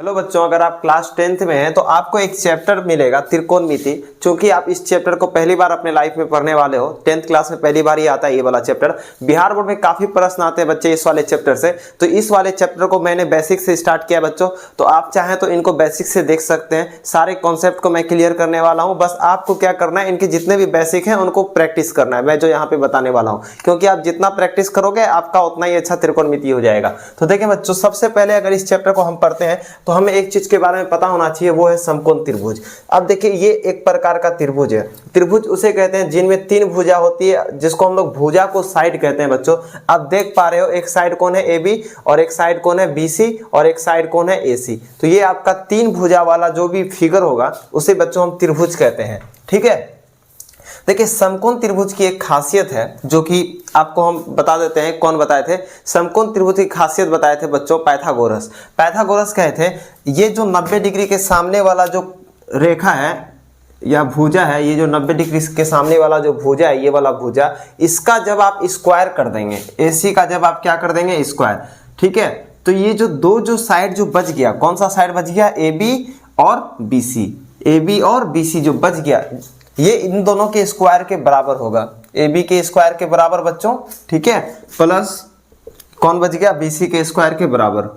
Hello बच्चों, अगर आप क्लास 10th में हैं तो आपको एक चैप्टर मिलेगा त्रिकोणमिति। चूंकि आप इस चैप्टर को पहली बार अपने लाइफ में पढ़ने वाले हो, 10th क्लास में पहली बार ही आता है ये वाला चैप्टर। बिहार बोर्ड में काफी प्रश्न आते हैं बच्चे इस वाले चैप्टर से, तो इस वाले चैप्टर को मैंने बेसिक से स्टार्ट किया बच्चों। तो आप चाहें तो इनको बेसिक से देख सकते हैं। सारे कॉन्सेप्ट को मैं क्लियर करने वाला हूँ, बस आपको क्या करना है, इनके जितने भी बेसिक हैं उनको प्रैक्टिस करना है, मैं जो यहाँ पे बताने वाला हूँ। क्योंकि आप जितना प्रैक्टिस करोगे आपका उतना ही अच्छा त्रिकोणमिति हो जाएगा। तो देखिए बच्चों, सबसे पहले अगर इस चैप्टर को हम पढ़ते हैं तो हमें एक चीज के बारे में पता होना चाहिए, वो है समकोण त्रिभुज। अब देखिए, ये एक प्रकार का त्रिभुज है। त्रिभुज उसे कहते हैं जिनमें तीन भुजा होती है, जिसको हम लोग भुजा को साइड कहते हैं बच्चों। आप देख पा रहे हो, एक साइड कौन है AB, और एक साइड कौन है BC, और एक साइड कौन है AC। तो ये आपका तीन भुजा वाला जो भी फिगर होगा उसे बच्चों हम त्रिभुज कहते हैं। ठीक है। देखिए, समकोण त्रिभुज की एक खासियत है जो कि आपको हम बता देते हैं। कौन बताए थे? समकोण त्रिभुज की खासियत बताए थे बच्चों पाइथागोरस। पाइथागोरस कहे थे ये जो 90 डिग्री के सामने वाला जो रेखा है या भुजा है, ये जो 90 डिग्री के सामने वाला जो भुजा है, ये वाला भुजा, इसका जब आप स्क्वायर कर देंगे, AC का जब आप क्या कर देंगे, स्क्वायर। ठीक है। तो ये जो दो जो साइड जो बच गया, कौन सा साइड बच गया? AB और BC। AB और BC जो बच गया, ये इन दोनों के स्क्वायर के बराबर होगा। AB के स्क्वायर के बराबर बच्चों, ठीक है, प्लस कौन बच गया? BC के स्क्वायर के बराबर।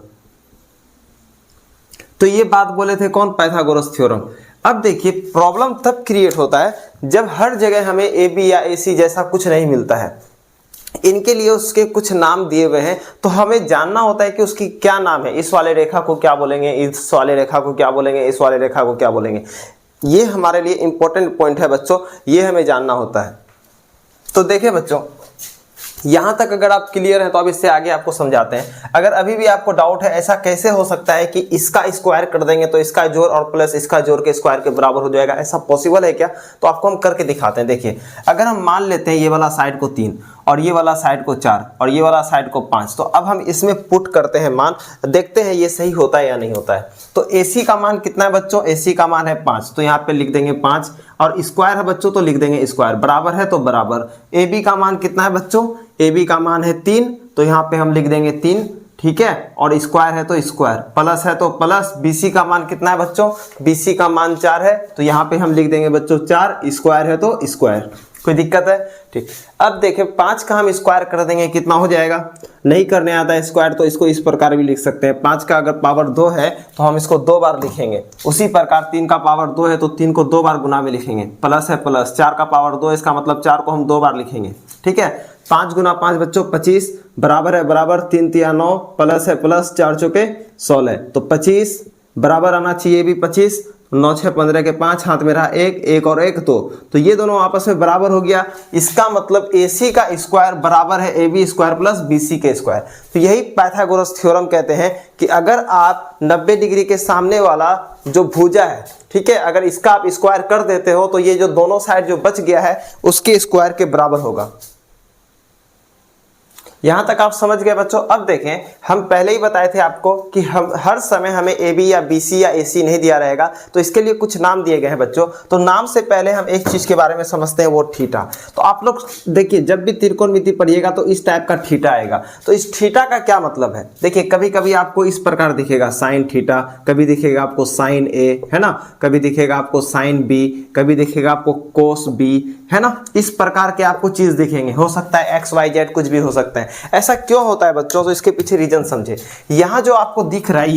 तो ये बात बोले थे कौन? Pythagoras theorem. अब देखिए, प्रॉब्लम तब क्रिएट होता है जब हर जगह हमें AB या AC जैसा कुछ नहीं मिलता है। इनके लिए उसके कुछ नाम दिए हुए हैं, तो हमें जानना होता है कि उसकी क्या नाम है। इस वाले रेखा को क्या बोलेंगे, इस वाले रेखा को क्या बोलेंगे, इस वाले रेखा को क्या बोलेंगे। ये हमारे लिए इंपॉर्टेंट पॉइंट है बच्चों, ये हमें जानना होता है। तो देखिए बच्चों, यहां तक अगर आप क्लियर हैं तो अब इससे आगे आपको समझाते हैं। अगर अभी भी आपको डाउट है ऐसा कैसे हो सकता है कि इसका स्क्वायर कर देंगे तो इसका जोड़ और प्लस इसका जोड़ के स्क्वायर के बराबर हो जाएगा, ऐसा पॉसिबल है क्या? तो आपको हम करके दिखाते हैं। देखिए, अगर हम मान लेते हैं ये वाला साइड को 3 और ये वाला साइड को 4 और ये वाला साइड को 5, तो अब हम इसमें पुट करते हैं मान, देखते हैं ये सही होता है या नहीं होता है। तो AC का मान कितना है बच्चों? AC का मान है 5, तो यहाँ पे लिख देंगे 5, और स्क्वायर है बच्चों तो लिख देंगे स्क्वायर, बराबर है तो बराबर। AB का मान कितना है बच्चों? AB का मान है 3, तो यहाँ पे हम लिख देंगे 3, ठीक है, और स्क्वायर है तो स्क्वायर, प्लस है तो प्लस। BC का मान कितना है बच्चों? BC का मान 4 है, तो यहाँ पे हम लिख देंगे बच्चों 4, स्क्वायर है तो स्क्वायर। कोई दिक्कत है? ठीक। अब देखिए, 5 का हम स्क्वायर कर देंगे, कितना हो जाएगा? नहीं करने आता है स्क्वायर तो इसको इस प्रकार भी लिख सकते हैं। 5 का अगर पावर 2 है तो हम इसको 2 बार लिखेंगे। उसी प्रकार 3 का पावर 2 है तो 3 को 2 बार गुना में लिखेंगे, प्लस है प्लस। 4 का पावर 2 है, इसका मतलब 4 को हम 2 बार लिखेंगे। ठीक है। 5 गुना 5 बच्चों 25, बराबर है बराबर, 3 तिया 9, प्लस है प्लस, 4 चौके 16, तो 25 बराबर आना चाहिए भी 25। 9 6 15 के 5, हाथ में रहा 1, 1 और 1 2, तो ये दोनों आपस में बराबर हो गया। इसका मतलब AC का स्क्वायर बराबर है AB स्क्वायर प्लस BC के स्क्वायर। तो यही पाइथागोरस थ्योरम कहते हैं कि अगर आप 90 डिग्री के सामने वाला जो भुजा है, ठीक है, अगर इसका आप स्क्वायर कर देते हो तो ये जो दोनों साइड जो बच गया है उसके स्क्वायर के बराबर होगा। यहां तक आप समझ गए बच्चों। अब देखें, हम पहले ही बताए थे आपको कि हम हर समय हमें AB या BC या AC नहीं दिया रहेगा, तो इसके लिए कुछ नाम दिए गए हैं बच्चों। तो नाम से पहले हम एक चीज के बारे में समझते हैं, वो थीटा। तो आप लोग देखिए, जब भी त्रिकोणमिति पढ़िएगा तो इस टाइप का थीटा आएगा। तो इस थीटा का क्या मतलब है? देखिए, कभी कभी आपको इस प्रकार दिखेगा साइन थीटा, कभी दिखेगा आपको साइन A, है ना, कभी दिखेगा आपको साइन B, कभी दिखेगा आपको कोस B, है ना। इस प्रकार के आपको चीज दिखेंगे, हो सकता है XYZ कुछ भी हो सकता है। ऐसा क्यों होता है बच्चों? तो इसके पीछे रीजन समझे। यहां जो आपको दिख रहा है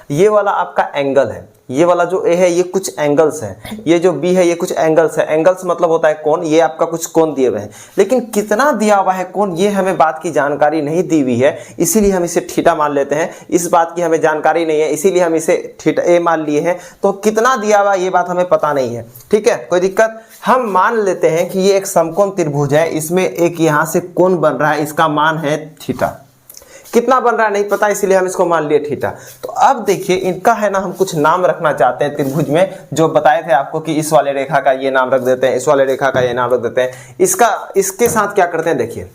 ये वाला आपका एंगल है। ये वाला जो A है ये कुछ एंगल्स है, ये जो B है ये कुछ एंगल्स है। एंगल्स मतलब होता है कोण, ये आपका कुछ कोण दिए हुए हैं, लेकिन कितना दिया हुआ है कोण ये हमें बात की जानकारी नहीं दी हुई है, इसीलिए हम इसे थीटा मान लेते हैं। इस बात की हमें जानकारी नहीं है, इसीलिए हम इसे थीटा A मान लिए हैं। तो कितना दिया हुआ ये बात हमें पता नहीं है। ठीक है, कोई दिक्कत? हम मान लेते हैं कि ये एक समकोण त्रिभुज है, इसमें एक यहां से कोण बन रहा है, इसका मान है थीटा। कितना बन रहा है नहीं पता, इसीलिए हम इसको मान लिए थीटा। तो अब देखिए, इनका है ना, हम कुछ नाम रखना चाहते हैं त्रिभुज में, जो बताए थे आपको कि इस वाले रेखा का ये नाम रख देते हैं, इस वाले रेखा का ये नाम रख देते हैं। इसके साथ क्या करते हैं, देखिए,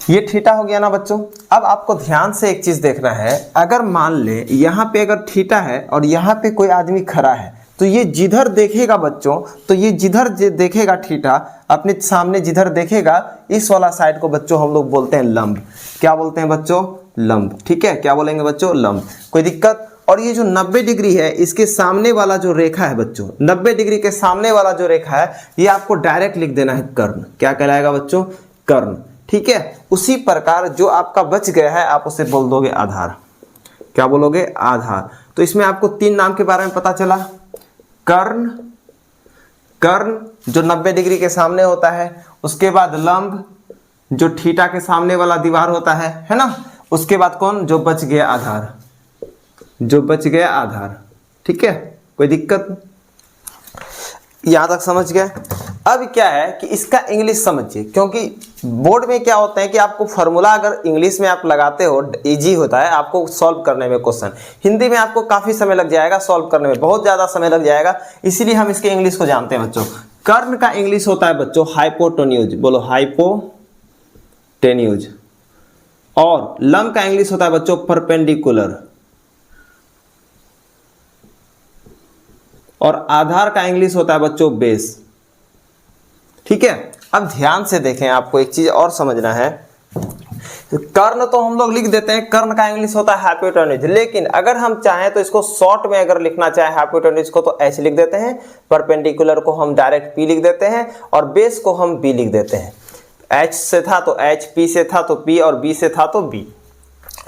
ये थीटा हो गया ना बच्चों। अब आपको ध्यान से एक चीज देखना है, अगर मान ले यहाँ पे अगर थीटा है और यहाँ पे कोई आदमी खड़ा है, तो ये जिधर देखेगा बच्चों, तो ये जिधर देखेगा थीटा, अपने सामने जिधर देखेगा, इस वाला साइड को बच्चों हम लोग बोलते हैं लंब। क्या बोलते हैं बच्चों? लंब। ठीक है, क्या बोलेंगे बच्चों? लंब। कोई दिक्कत? और ये जो 90 डिग्री है इसके सामने वाला जो रेखा है बच्चों, 90 डिग्री के सामने वाला जो रेखा है ये आपको डायरेक्ट लिख देना है कर्ण। क्या कहलाएगा बच्चों? कर्ण। ठीक है, उसी प्रकार जो आपका बच गया है आप उसे बोल दोगे आधार। क्या बोलोगे? आधार। तो इसमें आपको 3 नाम के बारे में पता चला। कर्ण, कर्ण जो 90 डिग्री के सामने होता है, उसके बाद लंब जो थीटा के सामने वाला दीवार होता है ना, उसके बाद कौन? जो बच गया आधार, जो बच गया आधार। ठीक है, कोई दिक्कत? यहां तक समझ गए? अब क्या है कि इसका इंग्लिश समझिए, क्योंकि बोर्ड में क्या होता है कि आपको फॉर्मूला अगर इंग्लिश में आप लगाते हो इजी होता है आपको सॉल्व करने में क्वेश्चन। हिंदी में आपको काफी समय लग जाएगा सॉल्व करने में, बहुत ज्यादा समय लग जाएगा, इसीलिए हम इसके इंग्लिश को जानते हैं बच्चों। कर्ण का इंग्लिश होता है बच्चों हाइपोटेन्यूज। बोलो हाइपोटेन्यूज। और लंब का इंग्लिश होता है बच्चों परपेंडिकुलर। और आधार का इंग्लिश होता है बच्चों बेस। ठीक है, अब ध्यान से देखें, आपको एक चीज और समझना है। कर्ण तो हम लोग लिख देते हैं, कर्ण का इंग्लिश होता है हाइपोटेन्यूज, लेकिन अगर हम चाहें तो इसको शॉर्ट में अगर लिखना चाहे हाइपोटेन्यूज को तो एच लिख देते हैं, परपेंडिकुलर को हम डायरेक्ट पी लिख देते हैं और बेस को हम बी लिख देते हैं। एच से था तो एच, पी से था तो पी और बी से था तो बी।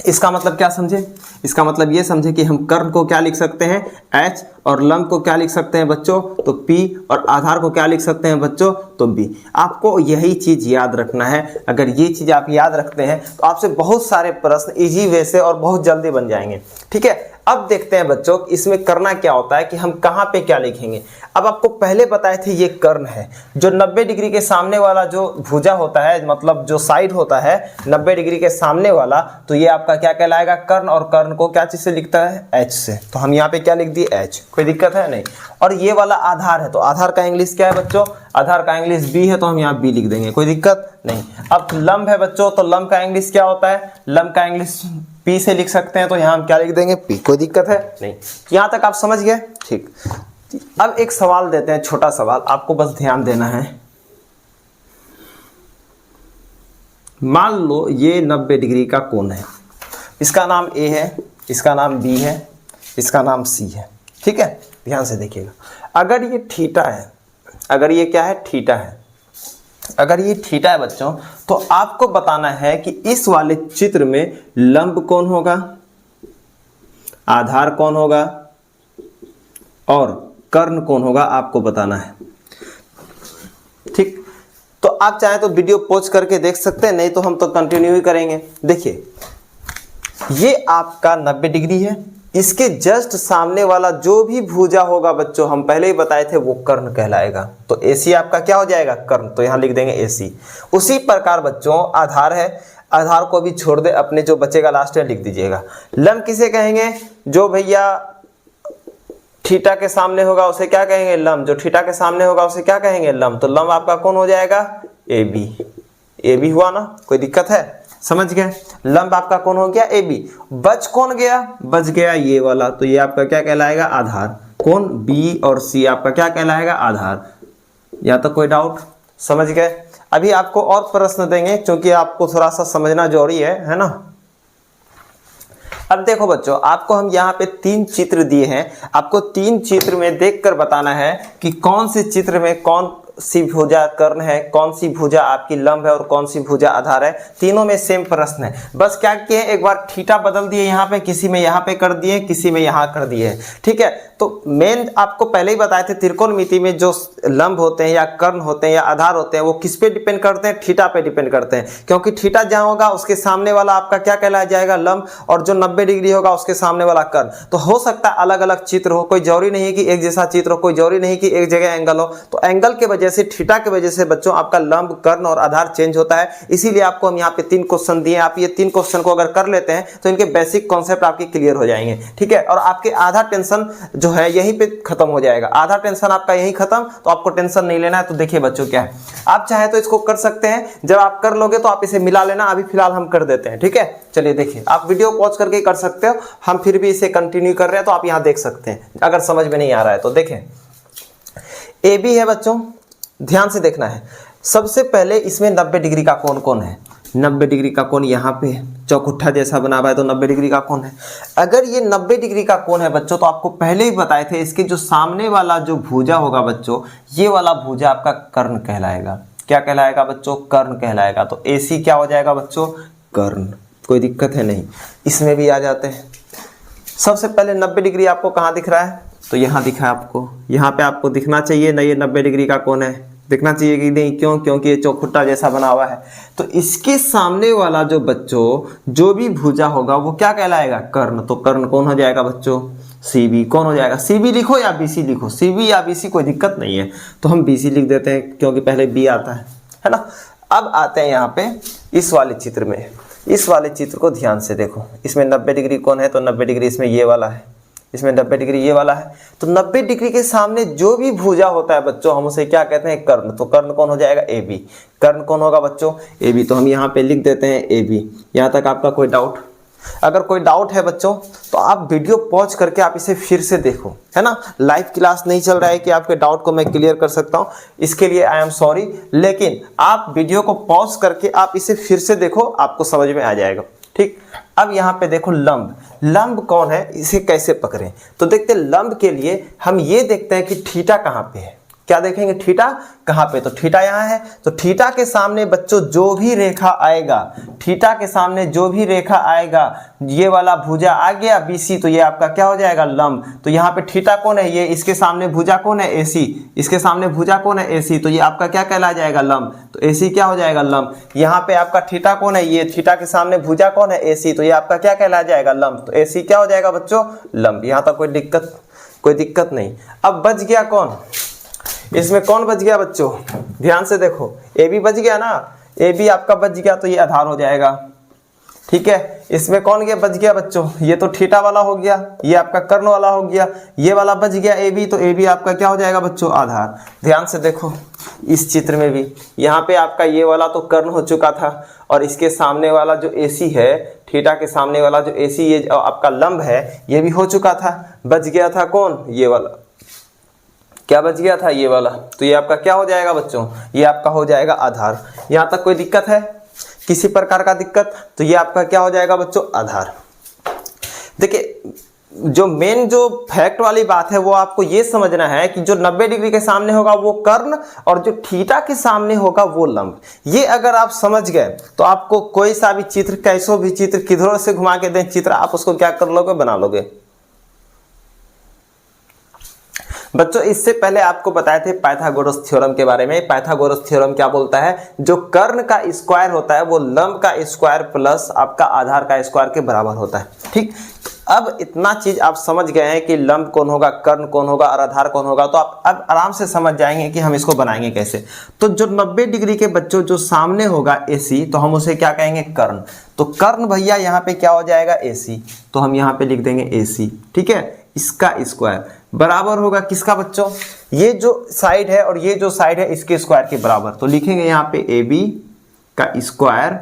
इसका मतलब क्या समझे? इसका मतलब ये समझे कि हम कर्ण को क्या लिख सकते हैं? एच, और लंब को क्या लिख सकते हैं बच्चों? तो पी, और आधार को क्या लिख सकते हैं बच्चों? तो बी। आपको यही चीज याद रखना है। अगर ये चीज आप याद रखते हैं तो आपसे बहुत सारे प्रश्न इजी वे से और बहुत जल्दी बन जाएंगे। ठीक है, अब देखते हैं बच्चों इसमें करना क्या होता है कि हम कहाँ पे क्या लिखेंगे। अब आपको पहले बताए थे ये कर्ण है, जो 90 डिग्री के सामने वाला जो भुजा होता है, मतलब जो साइड होता है 90 डिग्री के सामने वाला, तो ये आपका क्या कहलाएगा? कर्ण। और कर्ण को क्या चीज से लिखता है? एच से। तो हम यहाँ पे क्या लिख दिए? एच। कोई दिक्कत है? नहीं। और ये वाला आधार है, तो आधार का इंग्लिश क्या है बच्चों? आधार का इंग्लिश बी है, तो हम यहाँ बी लिख देंगे। कोई दिक्कत नहीं। अब लंब है बच्चों, तो लंब का इंग्लिश क्या होता है? लंब का इंग्लिश पी से लिख सकते हैं, तो यहाँ हम क्या लिख देंगे? पी। कोई दिक्कत है? नहीं। यहाँ तक आप समझ गए? ठीक। अब एक सवाल देते हैं, छोटा सवाल, आपको बस ध्यान देना है। मान लो ये 90 डिग्री का कोण है, इसका नाम ए है, इसका नाम बी है, इसका नाम सी है। ठीक है, ध्यान से देखिएगा। अगर ये थीटा है, अगर ये क्या है? थीटा है। अगर ये थीटा है बच्चों, तो आपको बताना है कि इस वाले चित्र में लंब कौन होगा, आधार कौन होगा और कर्ण कौन होगा, आपको बताना है। ठीक, तो आप चाहे तो वीडियो पॉज करके देख सकते हैं, नहीं तो हम तो कंटिन्यू ही करेंगे। देखिए, ये आपका 90 डिग्री है, इसके जस्ट सामने वाला जो भी भुजा होगा बच्चों, हम पहले ही बताए थे, वो कर्ण कहलाएगा। तो AC आपका क्या हो जाएगा? कर्ण। तो यहां लिख देंगे AC। उसी प्रकार बच्चों आधार है, आधार को भी छोड़ दे, अपने जो बचेगा लास्ट में लिख दीजिएगा। लंब किसे कहेंगे? जो भैया थीटा के सामने होगा उसे क्या कहेंगे? लंब। जो थीटा के सामने होगा उसे क्या कहेंगे? लंब। तो लंब आपका कौन हो जाएगा? AB। AB हुआ ना? कोई दिक्कत है? समझ गए? लंब आपका कौन हो गया? AB। बच कौन गया? बच गया ये वाला, तो ये आपका क्या कहलाएगा? आधार। कौन? B और C आपका क्या कहलाएगा? आधार। या तो कोई डाउट? समझ गए? अभी आपको और प्रश्न देंगे क्योंकि आपको थोड़ा सा समझना जरूरी है ना। अब देखो बच्चों, आपको हम यहाँ पे 3 चित्र दिए हैं, आपको 3 चित्र में देखकर बताना है कि कौन से चित्र में कौन सी भुजा कर्ण है, कौन सी भुजा आपकी लंब है और कौन सी भुजा आधार है। तीनों में सेम प्रश्न है, बस क्या किए एक बार थीटा बदल दिए, यहाँ पे किसी में यहाँ पे कर दिए, किसी में यहाँ कर दिए। ठीक है, तो मेन आपको पहले ही बताए थे त्रिकोणमिति में जो लंब होते हैं या कर्ण होते हैं या आधार होते हैं वो किस पे डिपेंड करते हैं? थीटा पे डिपेंड करते हैं, क्योंकि थीटा जहाँ होगा उसके सामने वाला आपका क्या कहलाया जाएगा? लंब। और जो 90 डिग्री होगा उसके सामने वाला कर्ण। तो हो सकता है अलग अलग चित्र हो, कोई जरूरी नहीं है कि एक जैसा चित्र हो, कोई जरूरी नहीं कि एक जगह एंगल हो। तो एंगल के वजह से, थीटा के वजह से बच्चों आपका लंब, कर्ण और आधार चेंज होता है। इसीलिए आपको हम यहाँ पे 3 क्वेश्चन दिए, आप ये 3 क्वेश्चन को अगर कर लेते हैं तो इनके बेसिक कॉन्सेप्ट आपके क्लियर हो जाएंगे। ठीक है, और आपके आधा टेंशन जो है यहीं पे खत्म हो जाएगा, आधा टेंशन आपका यहीं खत्म। तो आपको टेंशन नहीं लेना है। तो देखिए बच्चों क्या है, आप चाहे तो इसको कर सकते हैं, जब आप कर लोगे तो आप इसे मिला लेना। अभी फिलहाल हम कर देते हैं। ठीक है, चलिए देखिए, आप वीडियो पॉज करके कर सकते हो, हम फिर भी इसे कंटिन्यू कर रहे हैं तो आप यहाँ देख सकते हैं अगर समझ में नहीं आ रहा है तो। देखें, AB है बच्चों, ध्यान से देखना है। सबसे पहले इसमें 90 डिग्री का कोण कौन है? 90 डिग्री का कोण यहाँ पे चौखुट्ठा जैसा बना हुआ है तो 90 डिग्री का कोण है। अगर ये 90 डिग्री का कोण है बच्चों तो आपको पहले ही बताए थे इसके जो सामने वाला जो भुजा होगा बच्चों, ये वाला भुजा आपका कर्ण कहलाएगा। क्या कहलाएगा बच्चों? कर्ण कहलाएगा। तो AC क्या हो जाएगा बच्चों? कर्ण। कोई दिक्कत है नहीं, इसमें भी आ जाते हैं। सबसे पहले 90 डिग्री आपको कहाँ दिख रहा है? तो यहाँ दिखा है आपको, यहाँ पे आपको दिखना चाहिए ना, ये 90 डिग्री का कोण है, दिखना चाहिए कि नहीं? क्यों? क्योंकि ये चौखुट्टा जैसा बना हुआ है। तो इसके सामने वाला जो बच्चों जो भी भुजा होगा वो क्या कहलाएगा? कर्ण। तो कर्ण कौन हो जाएगा बच्चों? CB। कौन हो जाएगा? CB लिखो या BC लिखो, CB या BC कोई दिक्कत नहीं है, तो हम BC लिख देते हैं क्योंकि पहले B आता है ना। अब आते हैं यहाँ पे इस वाले चित्र में। इस वाले चित्र को ध्यान से देखो, इसमें 90 डिग्री कौन है? तो 90 डिग्री इसमें ये वाला है, इसमें 90 डिग्री ये वाला है। तो 90 डिग्री के सामने जो भी भुजा होता है बच्चों हम उसे क्या कहते हैं? कर्ण। तो कर्ण कौन हो जाएगा? AB। कर्ण कौन होगा बच्चों? AB। तो हम यहाँ पे लिख देते हैं AB। यहाँ तक आपका कोई डाउट? अगर कोई डाउट है बच्चों तो आप वीडियो पॉज करके आप इसे फिर से देखो, है ना। लाइव क्लास नहीं चल रहा है कि आपके डाउट को मैं क्लियर कर सकता हूँ, इसके लिए आई एम सॉरी, लेकिन आप वीडियो को पॉज करके आप इसे फिर से देखो, आपको समझ में आ जाएगा। ठीक। अब यहाँ पे देखो लंब। लंब कौन है, इसे कैसे पकड़ें? तो देखते हैं लंब के लिए हम ये देखते हैं कि थीटा कहाँ पे है। क्या देखेंगे? थीटा कहाँ पे? तो थीटा यहाँ है। तो थीटा के सामने बच्चों जो भी रेखा आएगा, थीटा के सामने जो भी रेखा आएगा, ये वाला भुजा आ गया BC, तो ये आपका क्या हो जाएगा? लंब। तो यहाँ पे थीटा कौन है? ये। इसके सामने भुजा कौन है? AC। इसके सामने भुजा कौन है? AC। तो ये आपका क्या कहला जाएगा? लंब। तो AC क्या हो जाएगा? लंब। यहाँ पे आपका थीटा कौन है? ये। थीटा के सामने भुजा कौन है? AC। तो ये आपका क्या कहला जाएगा? लंब। तो AC क्या हो जाएगा बच्चों? लंब। यहाँ तक कोई दिक्कत नहीं। अब बच गया कौन? इसमें कौन बच गया बच्चों? ध्यान से देखो, AB बच गया ना। AB आपका बच गया तो ये आधार हो जाएगा। ठीक है। इसमें कौन गया? बच गया बच्चों, ये तो थीटा वाला हो गया, ये आपका कर्ण वाला हो गया, ये वाला बच गया AB। तो AB आपका क्या हो जाएगा बच्चों? आधार। ध्यान से देखो इस चित्र में भी, यहाँ पे आपका ये वाला तो कर्ण हो चुका था और इसके सामने वाला जो AC है, थीटा के सामने वाला जो AC ये आपका लंब है, ये भी हो चुका था। बच गया था कौन? ये वाला। क्या बच गया था? ये वाला। तो ये आपका क्या हो जाएगा बच्चों? ये आपका हो जाएगा आधार। यहाँ तक कोई दिक्कत है? किसी प्रकार का दिक्कत? तो ये आपका क्या हो जाएगा बच्चों? आधार। देखिए जो मेन जो फैक्ट वाली बात है वो आपको ये समझना है कि जो 90 डिग्री के सामने होगा वो कर्ण और जो थीटा के सामने होगा वो लंब। ये अगर आप समझ गए तो आपको कोई सा भी चित्र, कैसो भी चित्र, किधरों से घुमा के दें चित्र, आप उसको क्या कर लोगे? बना लोगे। बच्चों इससे पहले आपको बताए थे पाइथागोरस थ्योरम के बारे में। पाइथागोरस थ्योरम क्या बोलता है? जो कर्ण का स्क्वायर होता है वो लंब का स्क्वायर प्लस आपका आधार का स्क्वायर के बराबर होता है। ठीक। अब इतना चीज आप समझ गए हैं कि लंब कौन होगा, कर्ण कौन होगा और आधार कौन होगा, तो आप अब आराम से समझ जाएंगे कि हम इसको बनाएंगे कैसे। तो जो 90 डिग्री के बच्चों जो सामने होगा AC, तो हम उसे क्या कहेंगे? कर्ण। तो कर्ण भैया यहाँ पे क्या हो जाएगा? AC। तो हम यहाँ पे लिख देंगे AC। ठीक है। इसका स्क्वायर बराबर होगा किसका बच्चों? ये जो साइड है और ये जो साइड है इसके स्क्वायर के बराबर। तो लिखेंगे यहाँ पे AB का स्क्वायर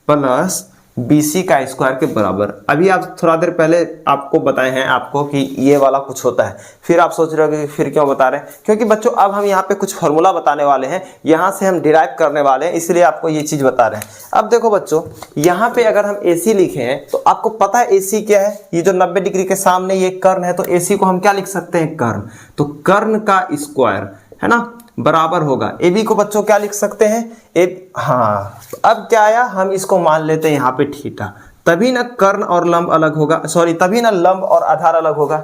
प्लस BC का स्क्वायर के बराबर। अभी आप थोड़ा देर पहले आपको बताए हैं आपको कि ये वाला कुछ होता है, फिर आप सोच रहे हो कि फिर क्यों बता रहे हैं? क्योंकि बच्चों अब हम यहाँ पे कुछ फॉर्मूला बताने वाले हैं, यहाँ से हम डिराइव करने वाले हैं, इसलिए आपको ये चीज बता रहे हैं। अब देखो बच्चों, यहाँ पे अगर हम AC लिखे हैं तो आपको पता है AC क्या है? ये जो 90 डिग्री के सामने ये कर्ण है, तो AC को हम क्या लिख सकते हैं? कर्ण। तो कर्ण का स्क्वायर है ना बराबर होगा AB को बच्चों क्या लिख सकते हैं? हाँ। अब क्या आया? हम इसको मान लेते हैं यहाँ पे थीटा, तभी ना कर्ण और लंब अलग होगा, सॉरी तभी ना लंब और आधार अलग होगा।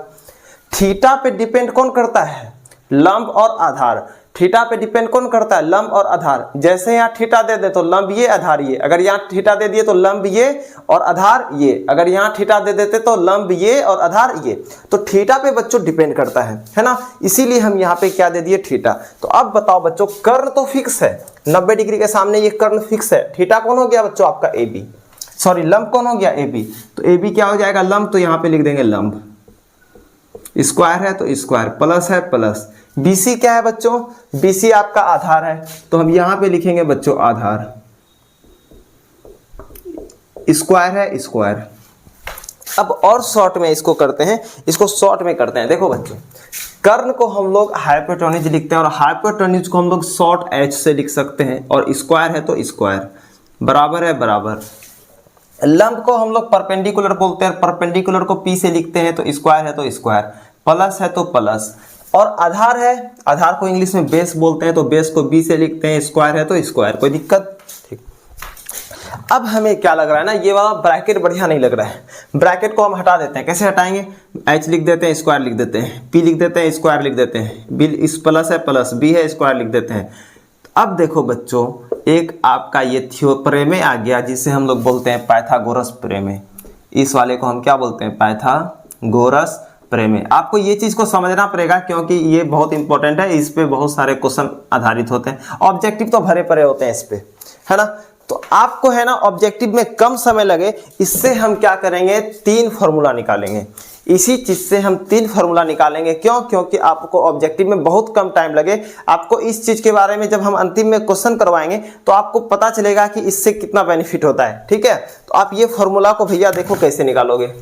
थीटा पे डिपेंड कौन करता है? लंब और आधार। थीटा पे डिपेंड कौन करता है? लंब और आधार। जैसे यहाँ थीटा दे दे तो लंब ये, आधार ये। अगर यहाँ थीटा दे दिए तो लंब ये और आधार ये। अगर यहाँ थीटा दे देते तो लंब ये और आधार ये। तो थीटा पे बच्चों डिपेंड करता है ना, इसीलिए हम यहाँ पे क्या दे दिए? थीटा। तो अब बताओ बच्चों, कर्ण तो फिक्स है, 90 डिग्री के सामने ये कर्ण फिक्स है। थीटा कौन हो गया बच्चों? आपका AB, सॉरी लंब कौन हो गया? AB। तो AB क्या हो जाएगा? लंब। तो यहाँ पे लिख देंगे लंब। स्क्वायर है तो स्क्वायर, प्लस है प्लस। BC क्या है बच्चों? BC आपका आधार है, तो हम यहां पे लिखेंगे बच्चों आधार। स्क्वायर है स्क्वायर। अब और शॉर्ट में इसको करते हैं, इसको शॉर्ट में करते हैं। देखो बच्चों, कर्ण को हम लोग हाइपोटेन्यूज लिखते हैं और हाइपोटेन्यूज को हम लोग शॉर्ट H से लिख सकते हैं, और स्क्वायर है तो स्क्वायर। बराबर है बराबर। लंब को हम लोग परपेंडिकुलर बोलते हैं, परपेंडिकुलर को पी से लिखते हैं तो स्क्वायर है तो स्क्वायर, प्लस है तो प्लस, और आधार है, आधार को इंग्लिश में बेस बोलते हैं तो बेस को बी से लिखते हैं, स्क्वायर है तो स्क्वायर। कोई दिक्कत? ठीक। अब हमें क्या लग रहा है ना, ये वाला ब्रैकेट बढ़िया नहीं लग रहा है, ब्रैकेट को हम हटा देते हैं। कैसे हटाएंगे? एच लिख देते हैं, स्क्वायर लिख देते हैं, पी लिख देते हैं, स्क्वायर लिख देते हैं, बी इस प्लस है प्लस, बी है स्क्वायर लिख देते हैं। अब देखो बच्चों, एक आपका ये प्रमेय आ गया जिसे हम लोग बोलते हैं पाइथागोरस प्रमेय। इस वाले को हम क्या बोलते हैं? पाइथागोरस प्रमेय। आपको ये चीज को समझना पड़ेगा क्योंकि ये बहुत इंपॉर्टेंट है, इस पे बहुत सारे क्वेश्चन आधारित होते हैं, ऑब्जेक्टिव तो भरे पड़े होते हैं इस पे, है ना। तो आपको है ना ऑब्जेक्टिव में कम समय लगे, इससे हम क्या करेंगे? 3 फॉर्मूला निकालेंगे। इसी चीज से हम 3 फॉर्मूला निकालेंगे। क्यों? क्योंकि आपको ऑब्जेक्टिव में बहुत कम टाइम लगे। आपको इस चीज के बारे में जब हम अंतिम में क्वेश्चन करवाएंगे तो आपको पता चलेगा कि इससे कितना बेनिफिट होता है। ठीक है, तो आप ये फॉर्मूला को भैया देखो कैसे निकालोगे।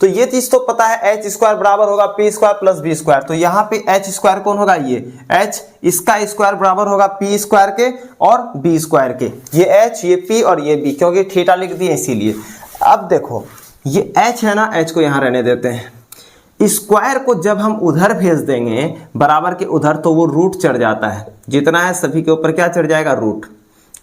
तो ये चीज तो पता है, एच स्क्वायर बराबर होगा P square plus B square. तो यहाँ पे एच स्क्वायर कौन होगा? ये एच, इसका स्क्वायर बराबर होगा पी स्क्वायर के और बी स्क्वायर के। ये एच, ये पी और ये बी, क्योंकि थीटा लिख दिए इसीलिए। अब देखो ये एच है ना, एच को यहाँ रहने देते हैं। स्क्वायर को जब हम उधर भेज देंगे बराबर के उधर, तो वो रूट चढ़ जाता है, जितना है सभी के ऊपर क्या चढ़ जाएगा? रूट।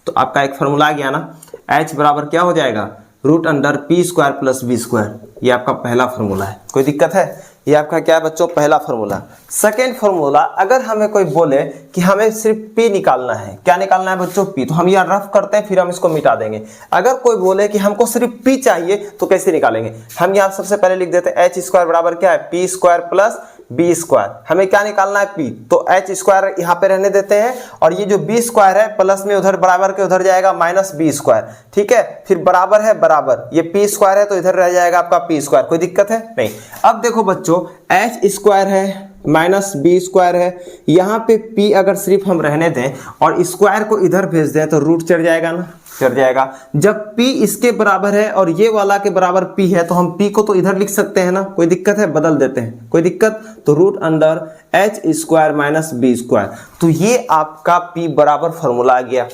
तो आपका एक फॉर्मूला आ गया ना, एच बराबर क्या हो जाएगा? Root under P square plus B square. ये आपका पहला फॉर्मूला है। कोई दिक्कत है? ये आपका क्या है बच्चों? पहला फॉर्मूला। सेकेंड फॉर्मूला, अगर हमें कोई बोले कि हमें सिर्फ पी निकालना है, क्या निकालना है बच्चों? पी, तो हम यहाँ रफ करते हैं, फिर हम इसको मिटा देंगे। अगर कोई बोले कि हमको सिर्फ पी चाहिए तो कैसे निकालेंगे? हम यहाँ सबसे पहले लिख देते हैं एच स्क्वायर बराबर क्या है? P square plus B square. हमें क्या निकालना है? पी, तो एच स्क्वायर यहाँ पे रहने देते हैं, और ये जो बी स्क्वायर है प्लस में उधर बराबर के उधर जाएगा माइनस बी स्क्वायर। ठीक है, फिर बराबर है बराबर, ये पी स्क्वायर है तो इधर रह जाएगा आपका पी स्क्वायर। कोई दिक्कत है? नहीं। अब देखो बच्चों, एच स्क्वायर है माइनस बी स्क्वायर है, यहाँ पे पी अगर सिर्फ हम रहने दें और स्क्वायर को इधर भेज दें तो रूट चढ़ जाएगा ना, चढ़ जाएगा। जब p इसके बराबर है और ये वाला के बराबर p है तो हम p को तो इधर लिख सकते हैं ना। कोई दिक्कत है? बदल देते हैं। कोई दिक्कत? तो root under H square minus B square. तो ये आपका p बराबर फॉर्मूला आ गया।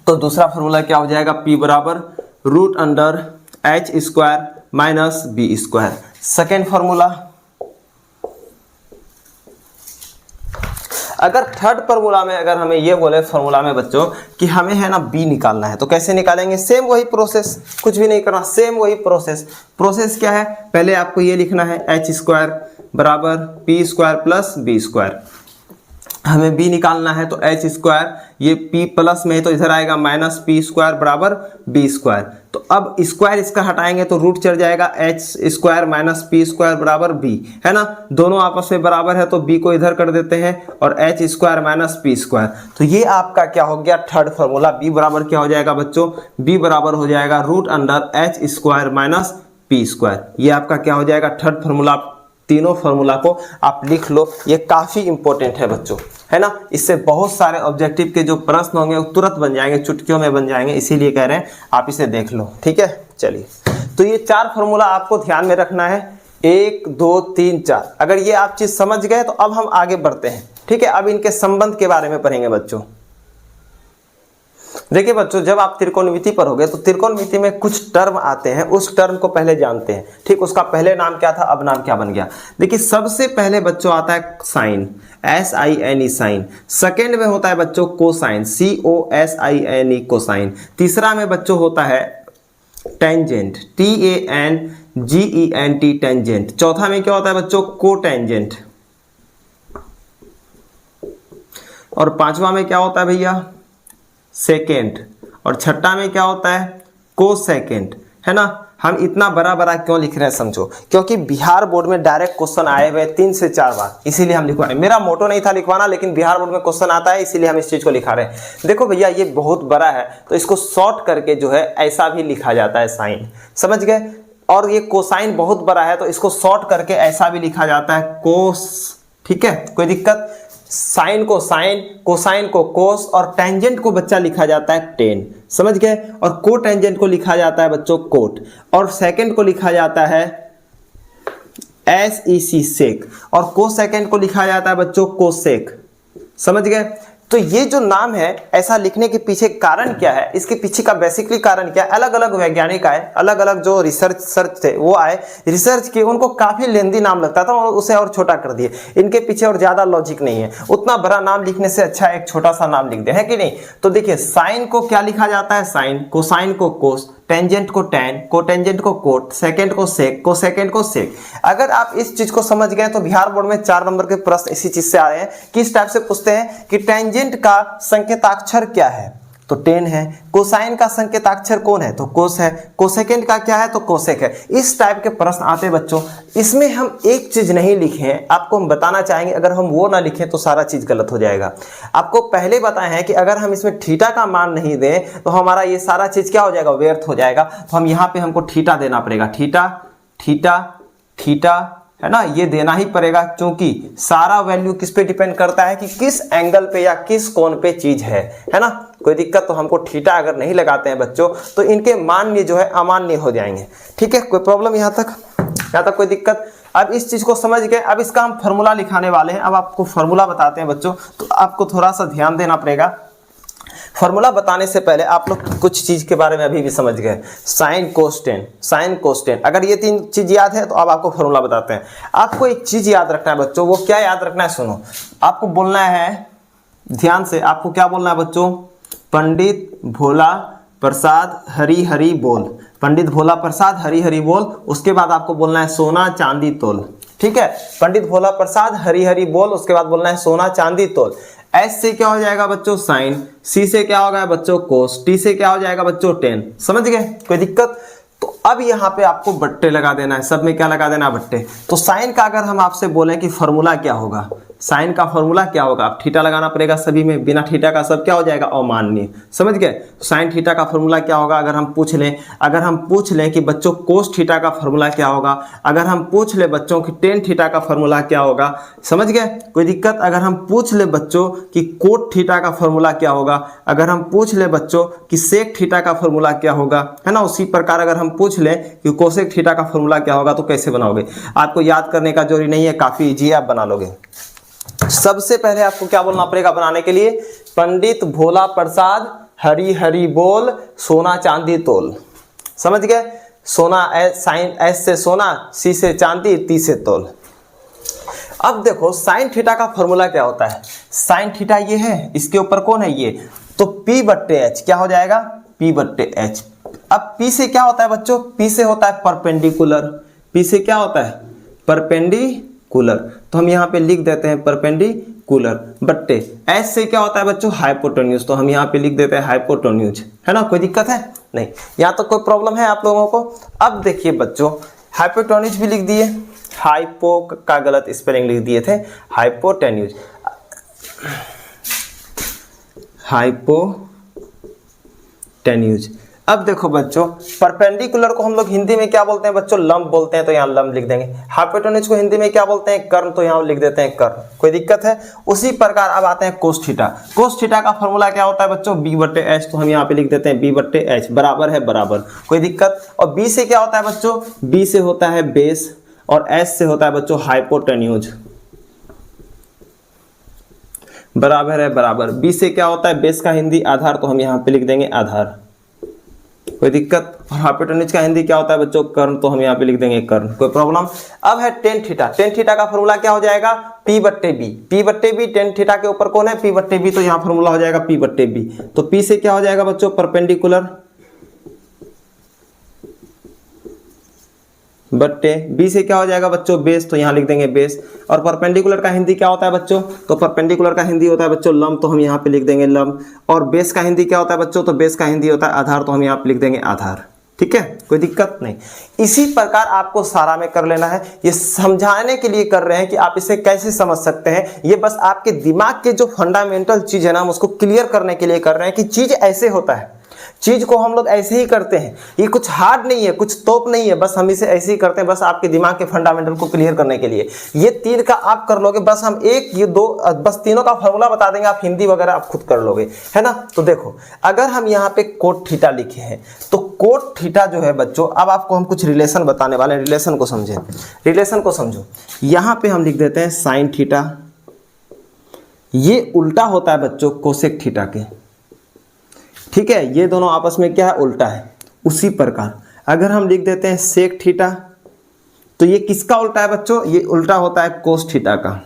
तो दूसरा फॉर्मूला क्या हो जाएगा? p बराबर root under H square minus B square. Second formula. अगर थर्ड फॉर्मूला में अगर हमें ये बोले फॉर्मूला में बच्चों कि हमें है ना बी निकालना है, तो कैसे निकालेंगे? सेम वही प्रोसेस, कुछ भी नहीं करना, सेम वही प्रोसेस। प्रोसेस क्या है? पहले आपको ये लिखना है एच स्क्वायर बराबर P square plus B square. हमें b निकालना है तो एच स्क्वायर, ये p प्लस में है तो इधर आएगा माइनस पी स्क्वायर बराबर बी स्क्वायर। तो अब स्क्वायर इसका हटाएंगे तो रूट चढ़ जाएगा H square minus P square बराबर b, है ना। दोनों आपस में बराबर है तो b को इधर कर देते हैं और H square minus P square. तो ये आपका क्या हो गया? Third formula. b बराबर क्या हो जाएगा बच्चों? b बराबर हो जाएगा root under H square minus P square. ये आपका क्या हो जाएगा? Third formula. तीनों फॉर्मूला को आप लिख लो, ये काफी इंपॉर्टेंट है बच्चों, है ना। इससे बहुत सारे ऑब्जेक्टिव के जो प्रश्न होंगे वो तुरंत बन जाएंगे, चुटकियों में बन जाएंगे, इसीलिए कह रहे हैं आप इसे देख लो। ठीक है, चलिए। तो ये 4 फॉर्मूला आपको ध्यान में रखना है, 1 2 3 4। अगर ये आप चीज समझ गए तो अब हम आगे बढ़ते हैं। ठीक है, अब इनके संबंध के बारे में पढ़ेंगे बच्चों। देखिए बच्चों, जब आप त्रिकोणमिति पर होगे तो त्रिकोणमिति में कुछ टर्म आते हैं, उस टर्म को पहले जानते हैं। ठीक, उसका पहले नाम क्या था, अब नाम क्या बन गया। देखिए सबसे पहले बच्चों आता है साइन, SINE साइन। सेकेंड में होता है बच्चों कोसाइन, COSINE कोसाइन। तीसरा में बच्चों होता है टेंजेंट, TANGENT टेंजेंट। चौथा में क्या होता है बच्चों? कोटेंजेंट। और पांचवा में क्या होता है भैया? सेकेंड। और छठा में क्या होता है? कोसेकेंड, है ना। हम इतना बड़ा बड़ा क्यों लिख रहे हैं समझो, क्योंकि बिहार बोर्ड में डायरेक्ट क्वेश्चन आए हुए 3 से 4 बार, इसीलिए हम लिखवाए। मेरा मोटो नहीं था लिखवाना, लेकिन बिहार बोर्ड में क्वेश्चन आता है इसीलिए हम इस चीज को लिखा रहे हैं। देखो भैया ये बहुत बड़ा है तो इसको शॉर्ट करके जो है ऐसा भी लिखा जाता है, साइन, समझ गए। और ये कोसाइन बहुत बड़ा है तो इसको शॉर्ट करके ऐसा भी लिखा जाता है, कोस। ठीक है, कोई दिक्कत? साइन को साइन, कोसाइन को कोस, और टेंजेंट को बच्चा लिखा जाता है टेन, समझ गए। और को टेंजेंट को लिखा जाता है बच्चों कोट, और सेकंड को लिखा जाता है SEC सेक, और को सेकंड को लिखा जाता है बच्चों कोसेक, समझ गए। तो ये जो नाम है ऐसा लिखने के पीछे कारण क्या है, इसके पीछे का बेसिकली कारण क्या है, अलग अलग वैज्ञानिक आए, अलग अलग जो रिसर्च थे वो आए, रिसर्च किए, उनको काफी लेंदी नाम लगता था और उसे और छोटा कर दिए। इनके पीछे और ज्यादा लॉजिक नहीं है, उतना बड़ा नाम लिखने से अच्छा एक छोटा सा नाम लिख दे, है कि नहीं। तो देखिए साइन को क्या लिखा जाता है, साइन, कोसाइन को कोस, टेंजेंट को टैन, कोटेंजेंट को कोट, सेकेंड को सेक, को सेकेंड को सेक। अगर आप इस चीज को समझ गए तो बिहार बोर्ड में 4 नंबर के प्रश्न इसी चीज से आ रहे हैं। किस टाइप से पूछते हैं कि टेंजेंट का संकेताक्षर क्या है, तो टेन है। कोसाइन का संकेताक्षर कौन है, तो कोस है। कोसेकेंड का क्या है, तो कोसेक है। इस टाइप के प्रश्न आते हैं बच्चों। इसमें हम एक चीज नहीं लिखे हैं, आपको हम बताना चाहेंगे, अगर हम वो ना लिखें तो सारा चीज गलत हो जाएगा। आपको पहले बताए हैं कि अगर हम इसमें थीटा का मान नहीं दें तो हमारा ये सारा चीज क्या हो जाएगा, व्यर्थ हो जाएगा। तो हम यहाँ पे हमको थीटा देना पड़ेगा, थीटा थीटा थीटा, है ना, ये देना ही पड़ेगा, क्योंकि सारा वैल्यू किस पे डिपेंड करता है कि किस एंगल पे या किस कोण पे चीज है ना। कोई दिक्कत, तो हमको थीटा अगर नहीं लगाते हैं बच्चों तो इनके मान्य जो है अमान्य हो जाएंगे। ठीक है, कोई प्रॉब्लम यहाँ तक कोई दिक्कत। अब इस चीज को समझ गए, अब इसका हम फॉर्मूला लिखाने वाले हैं। अब आपको फॉर्मूला बताते हैं बच्चों, तो आपको थोड़ा सा ध्यान देना पड़ेगा। फॉर्मूला बताने से पहले आप लोग कुछ चीज के बारे में अभी भी समझ गए, sine cos ten, sine cos ten. अगर ये 3 चीज याद है तो अब आपको फॉर्मूला बताते हैं। आपको एक चीज याद रखना है बच्चों, वो क्या याद रखना है, सुनो। आपको बोलना है ध्यान से, आपको क्या बोलना है बच्चों, पंडित भोला प्रसाद हरी हरी बोल, पंडित भोला प्रसाद हरी हरी बोल। उसके बाद आपको बोलना है सोना चांदी तोल। ठीक है, पंडित भोला प्रसाद हरी हरी बोल, उसके बाद बोलना है सोना चांदी तोल। एस से क्या हो जाएगा बच्चों, साइन, सी से क्या होगा बच्चों, कोस, टी से क्या हो जाएगा बच्चों, टेन। समझ गए, कोई दिक्कत। तो अब यहाँ पे आपको बट्टे लगा देना है, सब में क्या लगा देना है, बट्टे। तो साइन का अगर हम आपसे बोले कि फॉर्मूला क्या होगा, साइन का फॉर्मूला क्या होगा, आप थीटा लगाना पड़ेगा सभी में, बिना थीटा का सब क्या हो जाएगा, अमान्य। समझ गए, साइन थीटा का फॉर्मूला क्या होगा। अगर हम पूछ लें कि बच्चों कोस थीटा का फॉर्मूला क्या होगा, अगर हम पूछ ले बच्चों कि टेन थीटा का फॉर्मूला क्या होगा, समझ गए, कोई दिक्कत। अगर हम पूछ ले बच्चों कि कोट थीटा का फॉर्मूला क्या होगा, अगर हम पूछ ले बच्चों कि सेक थीटा का फॉर्मूला क्या होगा, है ना, उसी प्रकार अगर हम पूछ लें कि कोसेक थीटा का फॉर्मूला क्या होगा, तो कैसे बनाओगे। आपको याद करने का जरूरी नहीं है, काफी इजी है, आप बना लोगे। सबसे पहले आपको क्या बोलना पड़ेगा बनाने के लिए, पंडित भोला प्रसाद हरी हरी बोल, सोना चांदी तोल। समझ गए, सोना साइन, एस से सोना, सी से चांदी, टी से तोल। अब देखो साइन थीटा का फॉर्मूला क्या होता है, साइन थीटा ये है, इसके ऊपर कौन है ये, तो P बट्टे एच क्या हो जाएगा, P बट्टे एच। अब P से क्या होता है बच्चों, P से होता है परपेंडिकुलर, P से क्या होता है, परपेंडिकुलर। तो हम यहाँ पे लिख देते हैं परपेंडिकुलर बट्टे एच से क्या होता है बच्चों, हाइपोटेन्यूज। तो हम यहाँ पे लिख देते हैं हाइपोटेन्यूज, है ना, कोई दिक्कत है नहीं, यहाँ तो कोई प्रॉब्लम है आप लोगों को। अब देखिए बच्चों, हाइपोटेन्यूज भी लिख दिए, हाइपो का गलत स्पेलिंग लिख दिए थे, हाइपोटेन्यूज, हाइपोटेन्यूज। अब देखो बच्चों, परपेंडिकुलर को हम लोग हिंदी में क्या बोलते हैं बच्चों, लंब बोलते हैं, तो यहाँ लंब लिख देंगे। हाइपोटेन्यूज को हिंदी में क्या बोलते हैं, कर्ण, तो यहाँ लिख देते हैं कर्ण, कोई दिक्कत है। उसी प्रकार अब आते हैं कोस थीटा। कोस थीटा का फॉर्मूला क्या होता है बच्चों, B बट्टे एच, तो हम यहाँ पे लिख देते हैं B बट्टे एच, बराबर है बराबर, कोई दिक्कत। और B से क्या होता है बच्चों, B से होता है बेस, और एच से होता है बच्चों हाइपोटेन्यूज, बराबर है बराबर। B से क्या होता है, बेस का हिंदी आधार, तो हम यहाँ पे लिख देंगे आधार, कोई दिक्कत। और हाइपोटेन्यूज का हिंदी क्या होता है बच्चों, कर्ण, तो हम यहाँ पे लिख देंगे कर्ण, कोई प्रॉब्लम। अब है टेन थीटा, टेन थीटा का फॉर्मूला क्या हो जाएगा, P बट्टे बी, P बट्टे बी, टेन थीटा के ऊपर कौन है, P बट्टे बी, तो यहाँ फॉर्मूला हो जाएगा P बट्टे बी। तो P से क्या हो जाएगा बच्चों, परपेंडिकुलर बट्टे B से क्या हो जाएगा बच्चों, बेस, तो यहाँ लिख देंगे बेस। और परपेंडिकुलर का हिंदी क्या होता है बच्चों, तो परपेंडिकुलर का हिंदी होता है बच्चों लंब, तो हम यहाँ पे लिख देंगे लंब। और बेस का हिंदी क्या होता है बच्चों, तो बेस का हिंदी होता है आधार, तो हम यहाँ पे लिख देंगे आधार, ठीक है, कोई दिक्कत नहीं। इसी प्रकार आपको सारा में कर लेना है। ये समझाने के लिए कर रहे हैं कि आप इसे कैसे समझ सकते हैं, ये बस आपके दिमाग के जो फंडामेंटल चीज है ना, हम उसको क्लियर करने के लिए कर रहे हैं कि चीज ऐसे होता है, चीज को हम लोग ऐसे ही करते हैं। ये कुछ हार्ड नहीं है, कुछ तोप नहीं है, बस हम इसे ऐसे ही करते हैं, बस आपके दिमाग के फंडामेंटल को क्लियर करने के लिए। ये 3 का आप कर लोगे, बस हम एक ये 2 बस तीनों का फॉर्मूला बता देंगे, आप हिंदी वगैरह आप खुद कर लोगे, है ना। तो देखो, अगर हम यहाँ पे कोट थीटा लिखे हैं, तो कोट थीटा जो है बच्चों, अब आपको हम कुछ रिलेशन बताने वाले हैं, रिलेशन को समझे, रिलेशन को समझो। यहाँ पे हम लिख देते हैं साइन थीटा ये उल्टा होता है बच्चों कोसेक थीटा के, ठीक है, ये दोनों आपस में क्या है, उल्टा है। उसी प्रकार अगर हम लिख देते हैं सेक थीटा, तो ये किसका उल्टा है बच्चों, ये उल्टा होता है कोस थीटा का,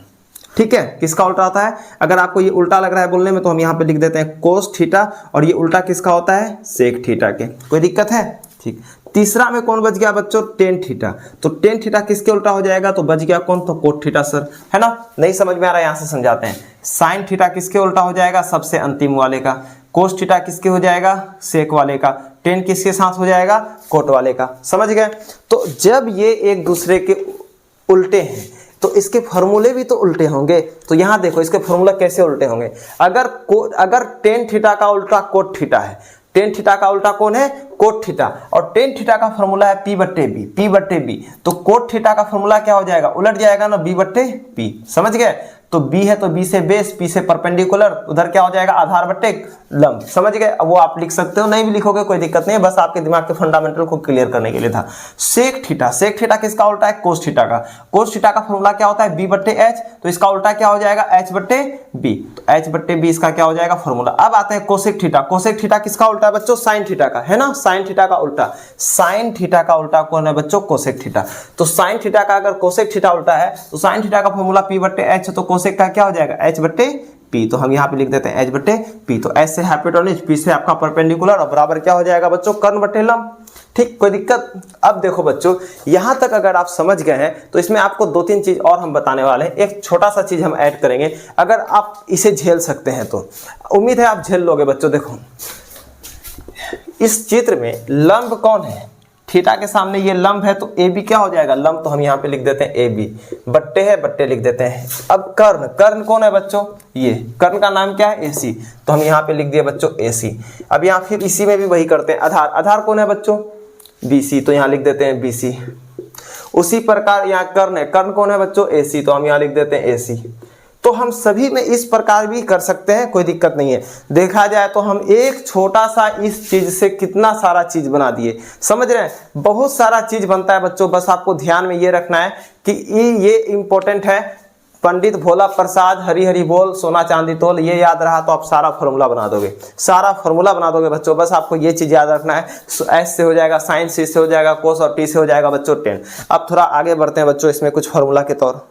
ठीक है, किसका उल्टा होता है। अगर आपको ये उल्टा लग रहा है बोलने में तो हम यहाँ पे लिख देते हैं कोस थीटा, और ये उल्टा किसका होता है, सेक थीटा के। कोई दिक्कत है, ठीक। तीसरा में कौन बच गया बच्चों, टेन थीटा, तो टेन थीटा किसके उल्टा हो जाएगा, तो बच गया कौन, तो कोट थीटा सर, है ना। नहीं समझ में आ रहा है, यहाँ से समझाते हैं। साइन थीटा किसके उल्टा हो जाएगा, सबसे अंतिम वाले का। कोस थीटा किसके हो जाएगा, सेक वाले का। टेन किसके साथ हो जाएगा, कोट वाले का। समझ गए। तो जब ये एक दूसरे के उल्टे हैं तो इसके फॉर्मूले भी तो उल्टे होंगे। तो यहाँ देखो इसके फॉर्मूला कैसे उल्टे होंगे। अगर टेन थीटा का उल्टा कोट थीटा है, टेन थीटा का उल्टा कौन है, कोट थीटा, और टेन थीटा का फॉर्मूला है पी बट्टे बी, पी बट्टे बी, तो कोट थीटा का फॉर्मूला क्या हो जाएगा, उलट जाएगा ना, बी बट्टे पी। समझ गए। तो बी है तो बी से बेस, पी से परपेंडिकुलर, उधर क्या हो जाएगा, आधार बट्टे लंब। समझ गए। अब वो आप लिख सकते हो, नहीं भी लिखोगे कोई दिक्कत नहीं है, बस आपके दिमाग के फंडामेंटल को क्लियर करने के लिए था। सेक थीटा, सेक थीटा किसका उल्टा है, कोस थीटा का। कोस थीटा का फॉर्मूला क्या होता है, बी बट्टे एच, तो इसका उल्टा क्या हो जाएगा, एच बट्टे बी, तो एच बट्टे बी इसका क्या हो जाएगा फॉर्मूला। अब आते हैं कोसेक थीटा। कोसेक थीटा किसका उल्टा है बच्चों, साइन थीटा का, है ना, साइन थीटा का उल्टा। साइन थीटा का उल्टा कौन है बच्चों, कोसेक थीटा। तो साइन थीटा का अगर कोसेक थीटा उल्टा है तो साइन थीटा का फॉर्मूला पी बट्टे एच, तो कोसेक का क्या हो जाएगा, एच बट्टे पी। तो हम यहाँ पे लिख देते हैं एच बट्टे पी। तो एच से हाइपोटेन्यूज, पी से आपका परपेंडिकुलर, और बराबर क्या हो जाएगा बच्चों, कर्ण बट्टे लंब। ठीक, कोई दिक्कत। अब देखो बच्चों, यहां तक अगर आप समझ गए हैं तो इसमें आपको दो तीन चीज और हम बताने वाले हैं। एक छोटा सा चीज हम ऐड करेंगे, अगर आप इसे झेल सकते हैं तो उम्मीद है आप झेल लोगे बच्चों। देखो इस चित्र में लंब कौन है, थीटा के सामने ये लंब है, तो ए बी क्या हो जाएगा, लंब, तो हम यहाँ पे लिख देते हैं ए बी। बट्टे है, बट्टे लिख देते हैं। अब कर्ण, कर्ण कौन है बच्चों, ये कर्ण का नाम क्या है, ए सी, तो हम यहाँ पे लिख दिए बच्चों ए सी। अब यहाँ फिर इसी में भी वही करते हैं, आधार, आधार कौन है बच्चों, बी सी, तो यहाँ लिख देते हैं बी सी। उसी प्रकार यहाँ कर्ण है, कर्ण कौन है बच्चों, ए सी, तो हम यहाँ लिख देते हैं ए सी। तो हम सभी में इस प्रकार भी कर सकते हैं, कोई दिक्कत नहीं है। देखा जाए तो हम एक छोटा सा इस चीज से कितना सारा चीज बना दिए, समझ रहे हैं, बहुत सारा चीज बनता है बच्चों। बस आपको ध्यान में ये रखना है कि ये इंपॉर्टेंट है। पंडित भोला प्रसाद हरी हरी बोल, सोना चांदी तोल, ये याद रहा तो आप सारा फॉर्मूला बना दोगे, सारा फॉर्मूला बना दोगे बच्चों। बस आपको ये चीज याद रखना है, एस से हो जाएगा साइन, सी से हो जाएगा कोस, और टी से हो जाएगा बच्चों टेन। अब थोड़ा आगे बढ़ते हैं बच्चों, इसमें कुछ फॉर्मूला के तौर।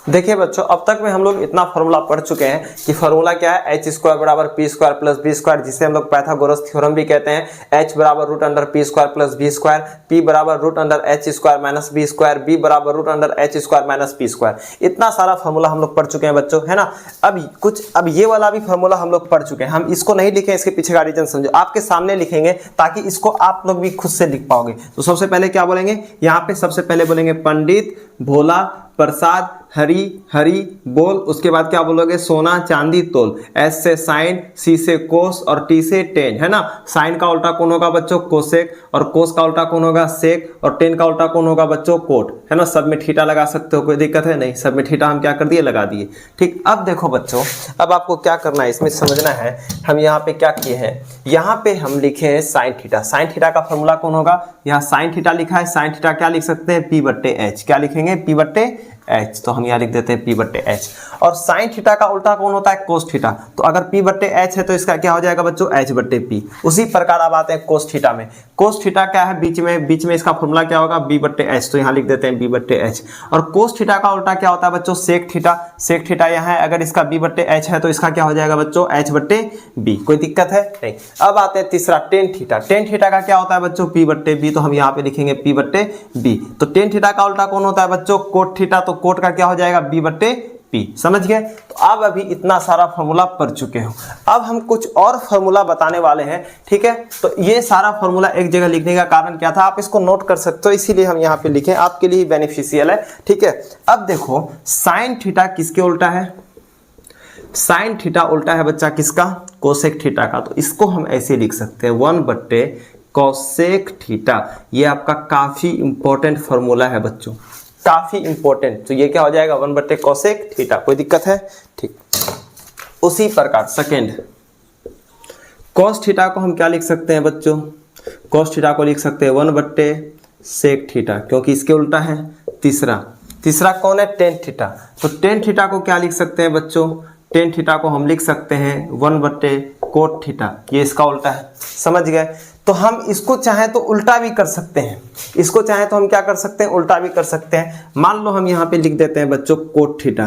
देखिए बच्चों, अब तक में हम लोग इतना फॉर्मूला पढ़ चुके हैं कि फॉर्मूला क्या है, एच स्क्वायर बराबर P square plus B square, जिसे हम लोग पाइथागोरस थ्योरम भी कहते हैं। एच बराबर root under P square plus B square, P बराबर root under H square minus B square, B बराबर root under H square minus P square. इतना सारा फॉर्मूला हम लोग पढ़ चुके हैं बच्चों, है ना। अब ये वाला भी फॉर्मूला हम लोग पढ़ चुके हैं। हम इसको नहीं लिखे, इसके पीछे का रीजन समझो, आपके सामने लिखेंगे ताकि इसको आप लोग भी खुद से लिख पाओगे। तो सबसे पहले क्या बोलेंगे, यहाँ पे सबसे पहले बोलेंगे पंडित भोला प्रसाद हरी हरी बोल, उसके बाद क्या बोलोगे, सोना चांदी तोल। एस से साइन, सी से कोस, और टी से टेन, है ना। साइन का उल्टा कौन होगा बच्चों, कोसेक, और कोस का उल्टा कौन होगा, सेक, और टेन का उल्टा कौन होगा बच्चों, कोट, है ना। सब में थीटा लगा सकते हो, कोई दिक्कत है नहीं, सब में थीटा हम क्या कर दिए, लगा दिए। ठीक, अब देखो बच्चों, अब आपको क्या करना है, इसमें समझना है। हम यहाँ पे क्या किए हैं, यहाँ पे हम लिखे हैं साइन थीटा। साइन थीटा का फॉर्मूला कौन होगा, यहाँ साइन थीटा लिखा है। साइन थीटा क्या लिख सकते हैं, पी बट्टे एच, क्या लिखेंगे, पी बट्टे एच, तो हम यहाँ लिख देते हैं पी बट्टे एच। और साइन थीटा का उल्टा कौन होता है, कोस थीटा, तो अगर पी बट्टे एच है तो इसका क्या हो जाएगा बच्चों, एच बट्टे पी। उसी प्रकार अब आते हैं कोस थीटा में। कोस थीटा क्या है, बीच में इसका फॉर्मूला क्या होगा, बी बट्टे एच, तो यहाँ लिख देते हैं बी बट्टे एच। और कोस थीटा का उल्टा क्या होता है बच्चों, सेक थीटा। सेक थीटा यहाँ है, अगर इसका बी बट्टे एच है तो इसका क्या हो जाएगा बच्चों, एच बट्टे बी। कोई दिक्कत है नहीं। अब आते हैं तीसरा, टेन थीटा। टेन थीटा का क्या होता है बच्चों, पी बट्टे बी, तो हम यहाँ पे लिखेंगे पी बट्टे बी। तो टेन थीटा का उल्टा कौन होता है बच्चों, कोट थीटा, तो कोट का क्या हो जाएगा, बी बट्टे पी। समझ गए। तो आप अभी इतना सारा फॉर्मूला पढ़ चुके हो, अब हम कुछ और फॉर्मूला बताने वाले हैं, ठीक है। तो ये सारा फॉर्मूला एक जगह लिखने का कारण क्या था, आप इसको नोट कर सकते हो, इसीलिए हम यहाँ पे लिखे, आपके लिए बेनिफिशियल है, ठीक है। अब देखो साइन थीटा किसके उल्टा है, साइन थीटा उल्टा है बच्चा किसका, कोसेक थीटा का। तो इसको हम ऐसे लिख सकते हैं, 1 बट्टे कोसेक थीटा। ये आपका काफी इंपॉर्टेंट फॉर्मूला है बच्चों, काफी इंपॉर्टेंट। तो ये क्या हो जाएगा, 1 बट्टे कोसेक थीटा। कोई दिक्कत है, ठीक। उसी प्रकार सेकेंड, कोस थीटा को हम क्या लिख सकते हैं बच्चों, कोस थीटा को लिख सकते हैं 1 बट्टे सेक थीटा, क्योंकि इसके उल्टा है। तीसरा तीसरा कौन है, टेन थीटा। तो टेन थीटा को क्या लिख सकते हैं बच्चों, टेन थीटा को हम लिख सकते हैं 1/कोट थीटा, ये इसका उल्टा है, समझ गए। तो हम इसको चाहे तो उल्टा भी कर सकते हैं, इसको चाहे तो हम क्या कर सकते हैं, उल्टा भी कर सकते हैं। मान लो हम यहाँ पे लिख देते हैं बच्चों कोट थीटा,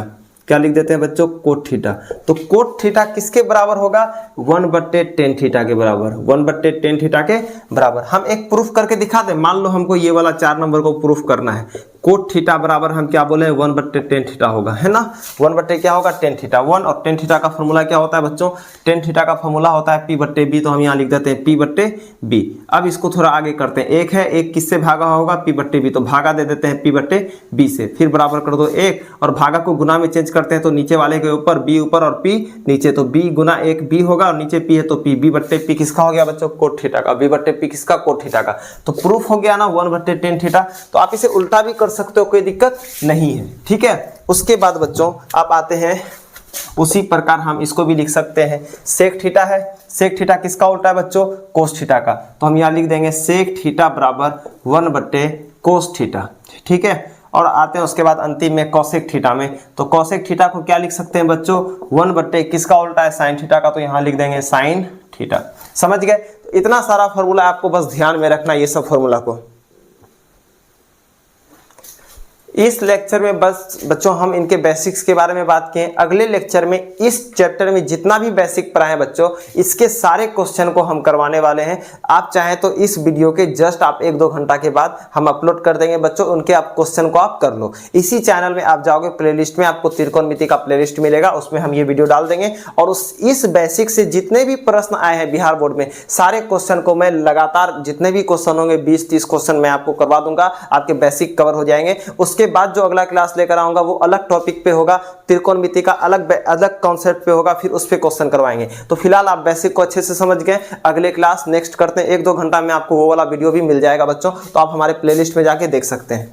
क्या लिख देते हैं बच्चों, कोट थीटा। तो कोट थीटा किसके बराबर होगा, 1/10 थीटा के बराबर, 1/10 थीटा के बराबर। हम एक प्रूफ करके दिखा दें, मान लो हमको ये वाला 4 नंबर को प्रूफ करना है, कोट थीटा बराबर हम क्या बोले 1/10 थीटा होगा, है ना। 1/10 क्या होगा, 10 थीटा। 1 और 10 थीटा का फॉर्मूला क्या होता है बच्चों, 10 थीटा का फॉर्मूला होता है P/B, तो हम यहाँ लिख देते हैं P/B। अब इसको थोड़ा आगे करते हैं, एक है, एक किससे भागा होगा, P/B, तो भागा दे देते हैं P/B से, फिर बराबर कर दो 1 और भागा को गुना में चेंज करते हैं, तो नीचे वाले के ऊपर B ऊपर और P नीचे, तो B गुना 1 B होगा और नीचे P है तो P, B/P किसका हो गया बच्चों, कोट थीटा का, B/P किसका, कोट थीटा का। तो प्रूफ हो गया ना 1/10 थीटा। तो आप इसे उल्टा भी कर सकते हो, कोई दिक्कत नहीं है, ठीक है। उसके बाद बच्चों आप आते हैं, उसी प्रकार हम इसको भी लिख सकते हैं, सेक थीटा है, सेक थीटा किसका उल्टा है बच्चों, कोस थीटा का। तो हम यहाँ लिख देंगे सेक थीटा बराबर 1/कोस थीटा, ठीक है। और आते हैं उसके बाद अंतिम में कॉसेक थीटा में, तो कॉसेक थीटा को क्या लिख सकते हैं बच्चों, 1/ किसका उल्टा है, साइन थीटा का, तो यहाँ लिख देंगे साइन थीटा, समझ गए। तो इतना सारा फॉर्मूला आपको बस ध्यान में रखना, ये सब फॉर्मूला को। इस लेक्चर में बस बच्चों हम इनके बेसिक्स के बारे में बात किए। अगले लेक्चर में इस चैप्टर में जितना भी बेसिक पढ़ाए बच्चों, इसके सारे क्वेश्चन को हम करवाने वाले हैं। आप चाहें तो इस वीडियो के जस्ट आप 1-2 घंटा के बाद हम अपलोड कर देंगे बच्चों, उनके आप क्वेश्चन को आप कर लो। इसी चैनल में आप जाओगे, प्लेलिस्ट में आपको त्रिकोणमिति का प्लेलिस्ट मिलेगा, उसमें हम ये वीडियो डाल देंगे। और इस बेसिक से जितने भी प्रश्न आए हैं बिहार बोर्ड में, सारे क्वेश्चन को मैं लगातार, जितने भी क्वेश्चन होंगे 20-30 क्वेश्चन मैं आपको करवा दूंगा, आपके बेसिक कवर हो जाएंगे। उसके बाद जो अगला क्लास लेकर आऊंगा वो अलग टॉपिक पे होगा, त्रिकोणमिति का अलग कॉन्सेप्ट पे होगा, फिर उस पे क्वेश्चन करवाएंगे। तो फिलहाल आप बेसिक को अच्छे से समझ गए, अगले क्लास नेक्स्ट करते हैं, 1-2 घंटा में आपको वो वाला वीडियो भी मिल जाएगा बच्चों, तो आप हमारे प्लेलिस्ट में जाके देख सकते हैं।